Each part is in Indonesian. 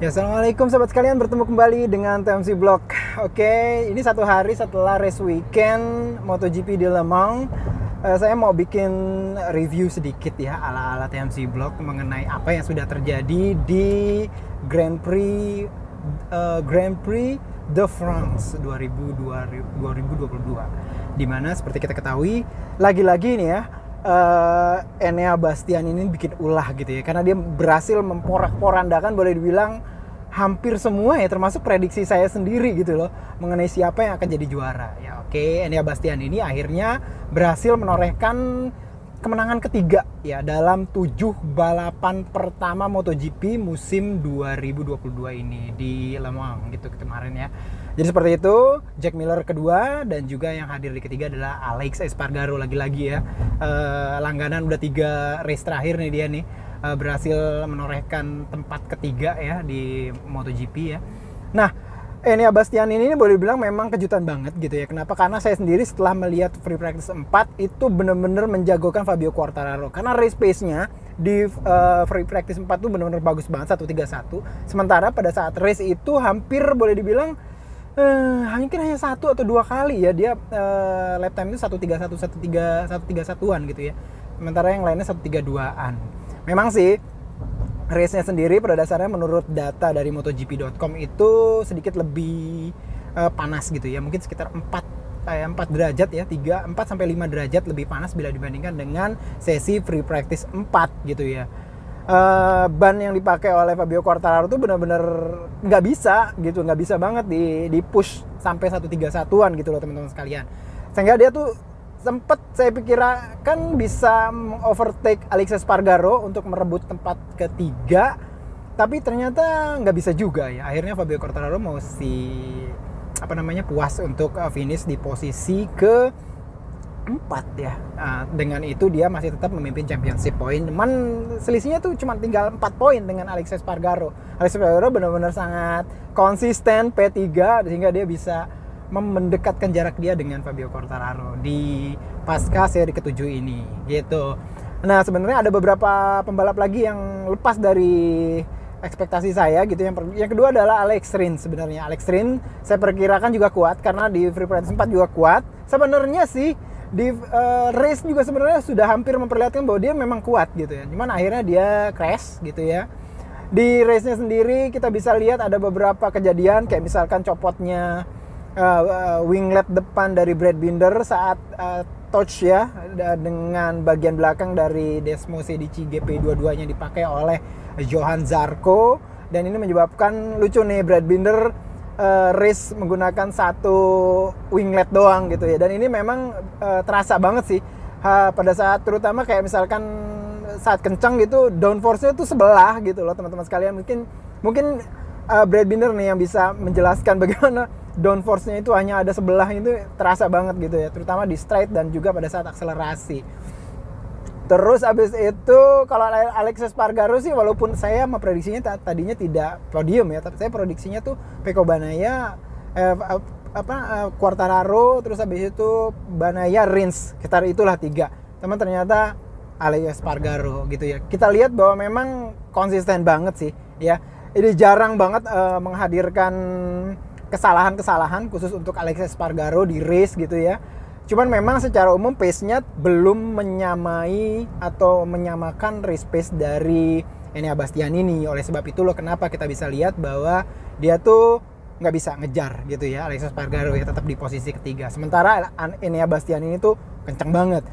Ya, assalamualaikum sahabat sekalian, bertemu kembali dengan TMC Blog. Oke, ini satu hari setelah race weekend MotoGP di Le Mans. Saya mau bikin review sedikit ya ala-ala TMC Blog mengenai apa yang sudah terjadi di Grand Prix de France 2022. Dimana seperti kita ketahui, lagi-lagi nih ya, Enea Bastian ini bikin ulah gitu ya, karena dia berhasil memporak-porandakan, boleh dibilang hampir semua ya, termasuk prediksi saya sendiri gitu loh, mengenai siapa yang akan jadi juara ya. Oke, Enea Bastian ini akhirnya berhasil menorehkan kemenangan ketiga ya dalam 7 balapan pertama MotoGP musim 2022 ini di Le Mans gitu kemarin ya. Jadi seperti itu, Jack Miller kedua, dan juga yang hadir di ketiga adalah Alex Espargaro lagi-lagi ya. Langganan udah 3 race terakhir nih dia nih, berhasil menorehkan tempat ketiga ya di MotoGP ya. Nah, Enea Bastian ini boleh bilang memang kejutan banget gitu ya. Kenapa? Karena saya sendiri setelah melihat Free Practice 4 itu benar-benar menjagokan Fabio Quartararo. Karena race pace-nya di Free Practice 4 tuh benar-benar bagus banget, 1.31. Sementara pada saat race itu hampir boleh dibilang mungkin hanya 1 atau 2 kali ya dia lap time itu 1.31an gitu ya. Sementara yang lainnya 1.32an. Memang sih race-nya sendiri pada dasarnya menurut data dari MotoGP.com itu sedikit lebih panas gitu ya. Mungkin sekitar 4 derajat ya, 4 sampai 5 derajat lebih panas bila dibandingkan dengan sesi Free Practice 4 gitu ya. Ban yang dipakai oleh Fabio Quartararo tuh benar-benar nggak bisa banget di push sampai 1.31an gitu loh teman-teman sekalian. Sehingga dia tuh sempet saya pikirkan bisa overtake Alex Espargaro untuk merebut tempat ketiga, tapi ternyata nggak bisa juga ya. Akhirnya Fabio Quartararo puas untuk finish di posisi ke 4 ya. Dengan itu dia masih tetap memimpin championship point. Cuman selisihnya tuh cuma tinggal 4 poin dengan Alex Espargaro. Alex Espargaro benar-benar sangat konsisten P3 sehingga dia bisa mendekatkan jarak dia dengan Fabio Quartararo di pasca seri ke-7 ini gitu. Nah, sebenarnya ada beberapa pembalap lagi yang lepas dari ekspektasi saya gitu. Yang kedua adalah Alex Rins. Sebenarnya Alex Rins saya perkirakan juga kuat karena di Free Practice 4 juga kuat. Sebenarnya sih di race juga sebenarnya sudah hampir memperlihatkan bahwa dia memang kuat gitu ya. Cuman akhirnya dia crash gitu ya. Di race-nya sendiri kita bisa lihat ada beberapa kejadian kayak misalkan copotnya winglet depan dari Brad Binder saat touch ya dengan bagian belakang dari Desmosedici GP22-nya dipakai oleh Johan Zarco, dan ini menyebabkan lucu nih Brad Binder race menggunakan satu winglet doang gitu ya. Dan ini memang terasa banget sih pada saat terutama kayak misalkan saat kencang gitu downforce-nya tuh sebelah gitu loh teman-teman sekalian. Mungkin Brad Binder nih yang bisa menjelaskan bagaimana downforce-nya itu hanya ada sebelah, itu terasa banget gitu ya, terutama di straight dan juga pada saat akselerasi. Terus abis itu kalau Alex Espargaro sih, walaupun saya memprediksinya tadinya tidak podium ya, tapi saya prediksinya tuh Pecco Bagnaia, Quartararo, terus abis itu Bagnaia, Rins, sekitar itulah 3. Teman ternyata Alex Espargaro gitu ya. Kita lihat bahwa memang konsisten banget sih ya. Ini jarang banget menghadirkan kesalahan-kesalahan khusus untuk Alex Espargaro di race gitu ya. Cuman memang secara umum pace-nya belum menyamai atau menyamakan race pace dari Enea Bastian ini. Oleh sebab itu loh kenapa kita bisa lihat bahwa dia tuh nggak bisa ngejar gitu ya Alex Espargaro ya, tetap di posisi ketiga. Sementara Enea Bastian ini tuh kenceng banget.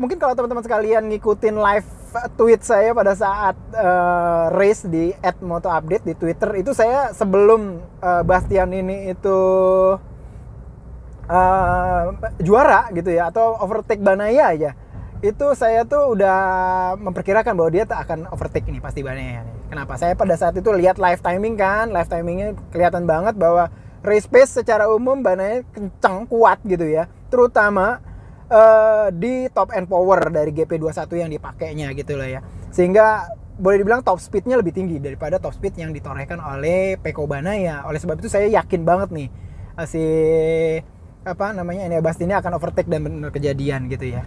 Mungkin kalau teman-teman sekalian ngikutin live tweet saya pada saat race di @motoupdate di Twitter, itu saya sebelum Bastian ini itu juara gitu ya atau overtake Bagnaia aja, itu saya tuh udah memperkirakan bahwa dia tak akan overtake ini pasti Bagnaia nih. Kenapa? Saya pada saat itu lihat live timingnya kelihatan banget bahwa race pace secara umum Bagnaia kencang kuat gitu ya, terutama di top end power dari GP21 yang dipakainya gitu loh ya. Sehingga boleh dibilang top speednya lebih tinggi daripada top speed yang ditorehkan oleh Pecco Bagnaia. Oleh sebab itu saya yakin banget nih Enea Bastian ini akan overtake dan benar kejadian gitu ya.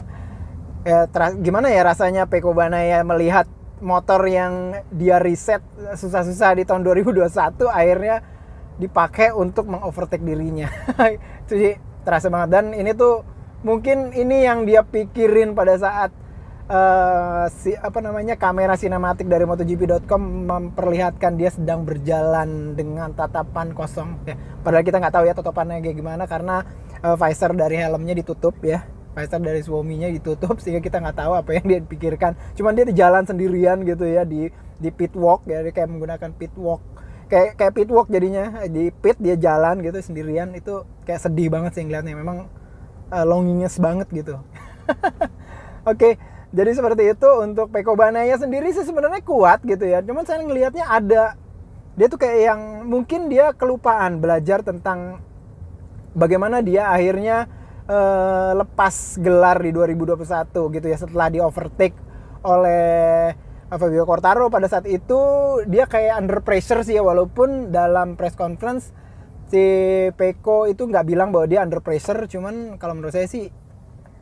Gimana ya rasanya Pecco Bagnaia melihat motor yang dia riset susah-susah di tahun 2021 akhirnya dipakai untuk mengovertake dirinya. Itu sih terasa banget, dan ini tuh mungkin ini yang dia pikirin pada saat kamera sinematik dari MotoGP.com memperlihatkan dia sedang berjalan dengan tatapan kosong ya. Padahal kita nggak tahu ya tatapannya kayak gimana karena visor dari helmnya ditutup ya, visor dari suaminya ditutup sehingga kita nggak tahu apa yang dia pikirkan. Cuman dia di jalan sendirian gitu ya di pit walk ya, dia kayak menggunakan pit walk kayak pit walk jadinya, di pit dia jalan gitu sendirian. Itu kayak sedih banget sih ngeliatnya, memang loneliness banget gitu. Oke. Jadi seperti itu untuk Pecco Bagnaia sendiri sih sebenarnya kuat gitu ya. Cuman saya ngelihatnya ada, dia tuh kayak yang mungkin dia kelupaan belajar tentang bagaimana dia akhirnya lepas gelar di 2021 gitu ya, setelah di overtake oleh Fabio Quartararo. Pada saat itu dia kayak under pressure sih ya, walaupun dalam press conference si Pecco itu nggak bilang bahwa dia under pressure. Cuman kalau menurut saya sih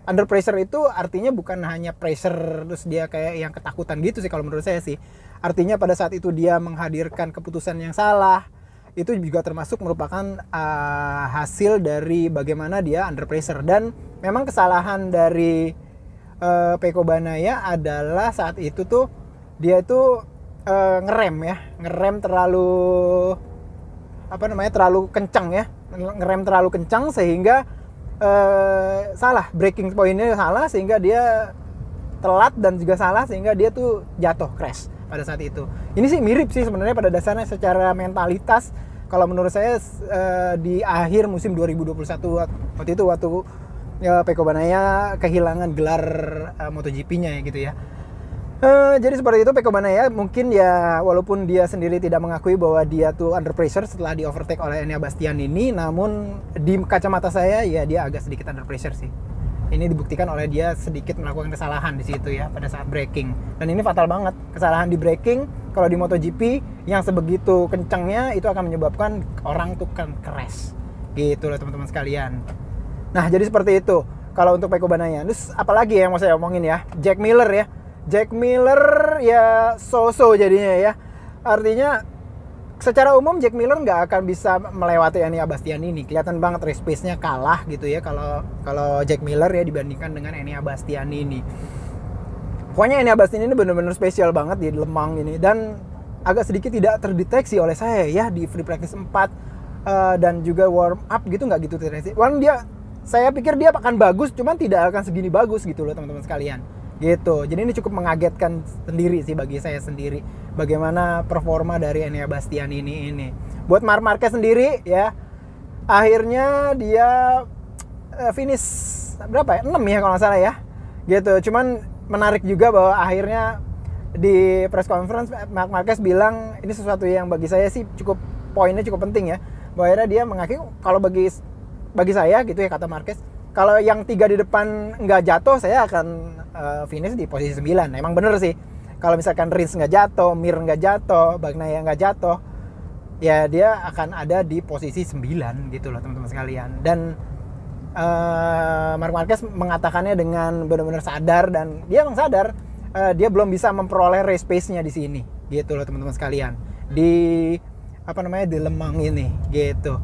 under pressure itu artinya bukan hanya pressure terus dia kayak yang ketakutan gitu sih kalau menurut saya sih. Artinya pada saat itu dia menghadirkan keputusan yang salah, itu juga termasuk merupakan hasil dari bagaimana dia under pressure. Dan memang kesalahan dari Pecco Bagnaia adalah saat itu tuh dia itu ngerem terlalu terlalu kencang ya, ngerem terlalu kencang sehingga salah, braking pointnya salah sehingga dia telat, dan juga salah sehingga dia tuh jatuh, crash pada saat itu. Ini sih mirip sih sebenarnya pada dasarnya secara mentalitas. Kalau menurut saya di akhir musim 2021 waktu itu Pecco Bagnaia kehilangan gelar MotoGP-nya ya gitu ya. Jadi seperti itu Pecco Bagnaia, mungkin ya walaupun dia sendiri tidak mengakui bahwa dia tuh under pressure setelah di overtake oleh Enea Bastianini, namun di kacamata saya ya dia agak sedikit under pressure sih. Ini dibuktikan oleh dia sedikit melakukan kesalahan di situ ya pada saat braking. Dan ini fatal banget, kesalahan di braking kalau di MotoGP yang sebegitu kencangnya itu akan menyebabkan orang tuh kan crash. Gitu loh teman-teman sekalian. Nah, jadi seperti itu kalau untuk Pecco Bagnaia. Terus apalagi yang mau saya omongin ya? Jack Miller ya so-so jadinya ya. Artinya secara umum Jack Miller nggak akan bisa melewati Enea Bastianini. Kelihatan banget race pace-nya kalah gitu ya kalau Jack Miller ya dibandingkan dengan Enea Bastianini. Pokoknya Enea Bastianini benar-benar spesial banget di Le Mans ini, dan agak sedikit tidak terdeteksi oleh saya ya di free practice 4 dan juga warm up gitu, nggak gitu terdeteksi. Saya pikir dia akan bagus, cuman tidak akan segini bagus gitu loh teman-teman sekalian. Gitu. Jadi ini cukup mengagetkan sendiri sih bagi saya sendiri bagaimana performa dari Enea Bastianini ini. Buat Marc Marquez sendiri ya, akhirnya dia finish berapa ya? 6 ya kalau nggak salah ya. Gitu. Cuman menarik juga bahwa akhirnya di press conference Marc Marquez bilang ini sesuatu yang bagi saya sih poinnya cukup penting ya. Bahwa akhirnya dia mengakui kalau bagi saya gitu ya, kata Marquez, kalau yang 3 di depan nggak jatuh, saya akan finish di posisi 9. Emang bener sih. Kalau misalkan Rins nggak jatuh, Mir nggak jatuh, Bagnaia nggak jatuh, ya dia akan ada di posisi 9 gitu loh teman-teman sekalian. Dan Marc Marquez mengatakannya dengan benar-benar sadar, dan dia emang sadar dia belum bisa memperoleh race pace-nya di sini gitu loh teman-teman sekalian. Di di Le Mans ini gitu.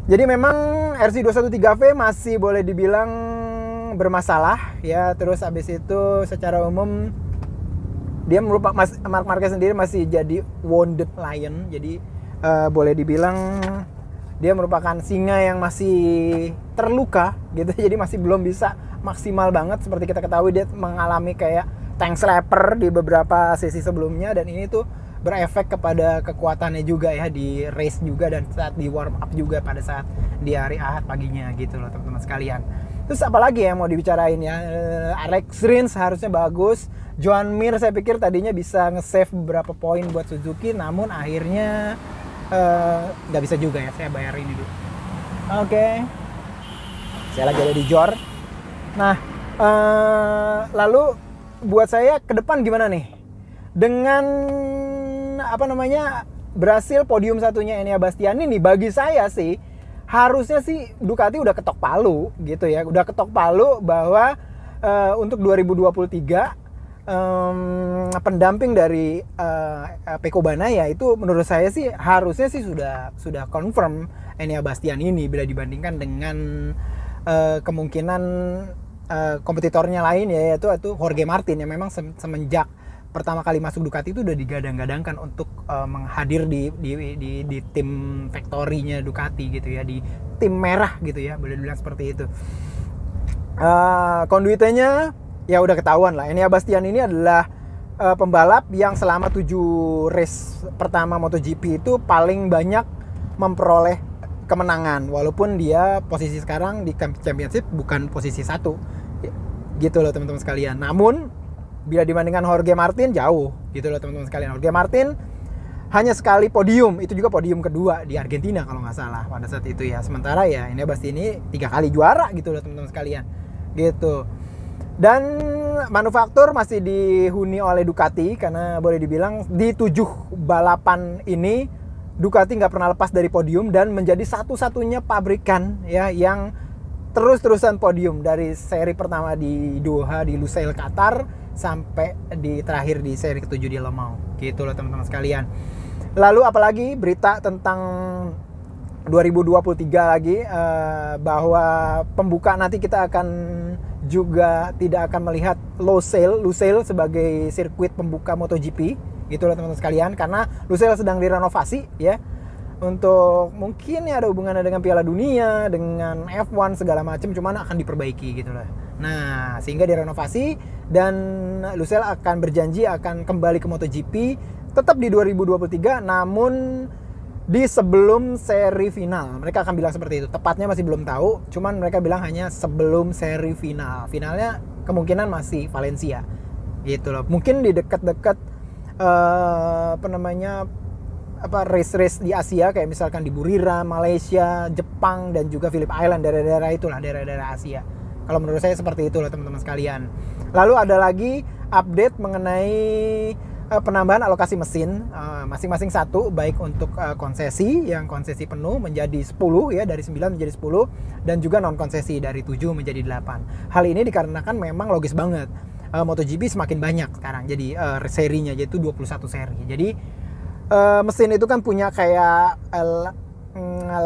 Jadi memang RC213V masih boleh dibilang bermasalah ya. Terus habis itu secara umum dia Marc Marquez sendiri masih jadi wounded lion. Jadi boleh dibilang dia merupakan singa yang masih terluka gitu. Jadi masih belum bisa maksimal banget. Seperti kita ketahui dia mengalami kayak tank slapper di beberapa sesi sebelumnya, dan ini tuh berefek kepada kekuatannya juga ya di race juga, dan saat di warm up juga pada saat di hari Ahad paginya gitu loh teman-teman sekalian. Terus apalagi yang mau dibicarain ya, Alex Rins harusnya bagus. Joan Mir saya pikir tadinya bisa nge-save beberapa poin buat Suzuki, namun akhirnya nggak bisa juga ya. Saya bayar ini dulu. Oke. Saya lagi ada di Jor. Nah, lalu buat saya ke depan gimana nih? Dengan berhasil podium satunya Enea Bastianini, bagi saya sih harusnya sih Ducati udah ketok palu gitu ya. Udah ketok palu bahwa untuk 2023 pendamping dari Pecco Bagnaia itu menurut saya sih harusnya sih sudah confirm Enea Bastian ini bila dibandingkan dengan kemungkinan kompetitornya lain ya, yaitu Jorge Martin yang memang semenjak pertama kali masuk Ducati itu udah digadang-gadangkan untuk menghadir di tim factory-nya Ducati gitu ya, di tim merah gitu ya, boleh dibilang seperti itu. Konduitnya ya udah ketahuan lah. Enea Bastian ini adalah pembalap yang selama 7 race pertama MotoGP itu paling banyak memperoleh kemenangan, walaupun dia posisi sekarang di championship bukan posisi 1 gitu loh teman-teman sekalian. Namun bila dibandingkan Jorge Martin jauh gitu loh teman-teman sekalian. Jorge Martin hanya sekali podium, itu juga podium kedua di Argentina kalau nggak salah pada saat itu ya. Sementara ya Enea Bastian ini 3 kali juara gitu loh teman-teman sekalian gitu. Dan manufaktur masih dihuni oleh Ducati, karena boleh dibilang di 7 balapan ini Ducati nggak pernah lepas dari podium dan menjadi satu-satunya pabrikan ya yang terus-terusan podium dari seri pertama di Doha di Lusail Qatar sampai di terakhir di seri ke-7 di Le Mans gitu loh teman-teman sekalian. Lalu apalagi berita tentang 2023 lagi, bahwa pembuka nanti kita akan juga tidak akan melihat Lusail sebagai sirkuit pembuka MotoGP gitu loh teman-teman sekalian, karena Lusail sedang direnovasi ya, untuk mungkin ya ada hubungannya dengan Piala Dunia, dengan F1 segala macam, cuman akan diperbaiki gitu loh. Nah, sehingga direnovasi dan Lusail akan berjanji akan kembali ke MotoGP tetap di 2023, namun di sebelum seri final. Mereka akan bilang seperti itu. Tepatnya masih belum tahu, cuman mereka bilang hanya sebelum seri final. Finalnya kemungkinan masih Valencia gitu loh. Mungkin di dekat-dekat race-race di Asia, kayak misalkan di Buriram, Malaysia, Jepang, dan juga Phillip Island, daerah-daerah itulah, daerah-daerah Asia. Kalau menurut saya seperti itulah teman-teman sekalian. Lalu ada lagi update mengenai penambahan alokasi mesin, masing-masing 1, baik untuk konsesi, yang konsesi penuh menjadi 10 ya, dari 9 menjadi 10, dan juga non konsesi dari 7 menjadi 8. Hal ini dikarenakan memang logis banget, MotoGP semakin banyak sekarang, jadi serinya yaitu 21 seri. Jadi mesin itu kan punya kayak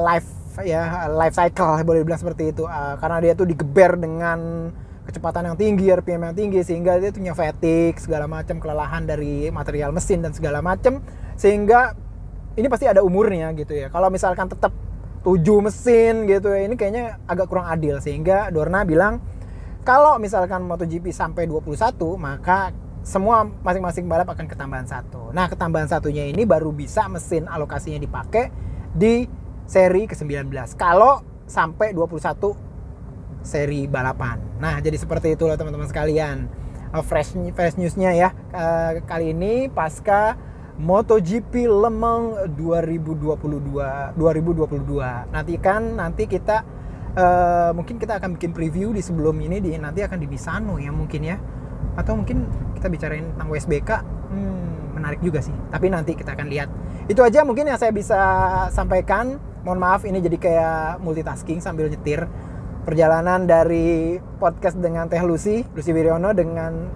life cycle, boleh dibilang seperti itu, karena dia tuh digeber dengan kecepatan yang tinggi, RPM yang tinggi, sehingga dia punya fatigue segala macam, kelelahan dari material mesin dan segala macam, sehingga ini pasti ada umurnya gitu ya. Kalau misalkan tetap 7 mesin gitu ya, ini kayaknya agak kurang adil, sehingga Dorna bilang kalau misalkan MotoGP sampai 21, maka semua masing-masing balap akan ketambahan 1. Nah, ketambahan 1-nya ini baru bisa mesin alokasinya dipakai di seri ke-19 kalau sampai 21 seri balapan. Nah, jadi seperti itulah teman-teman sekalian. Fresh news-nya ya. Kali ini pasca MotoGP Le Mans 2022. Nanti kita mungkin kita akan bikin preview di sebelum ini, nanti akan di Misano ya mungkin ya. Atau mungkin kita bicarain tentang WSBK. Menarik juga sih. Tapi nanti kita akan lihat. Itu aja mungkin yang saya bisa sampaikan. Mohon maaf ini jadi kayak multitasking sambil nyetir. Perjalanan dari podcast dengan Teh Lucy Wiryono dengan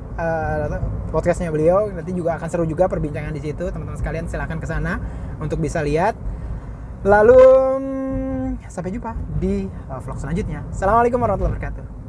podcastnya beliau, nanti juga akan seru juga perbincangan di situ. Teman-teman sekalian silakan ke sana untuk bisa lihat. Lalu sampai jumpa di vlog selanjutnya. Assalamualaikum warahmatullahi wabarakatuh.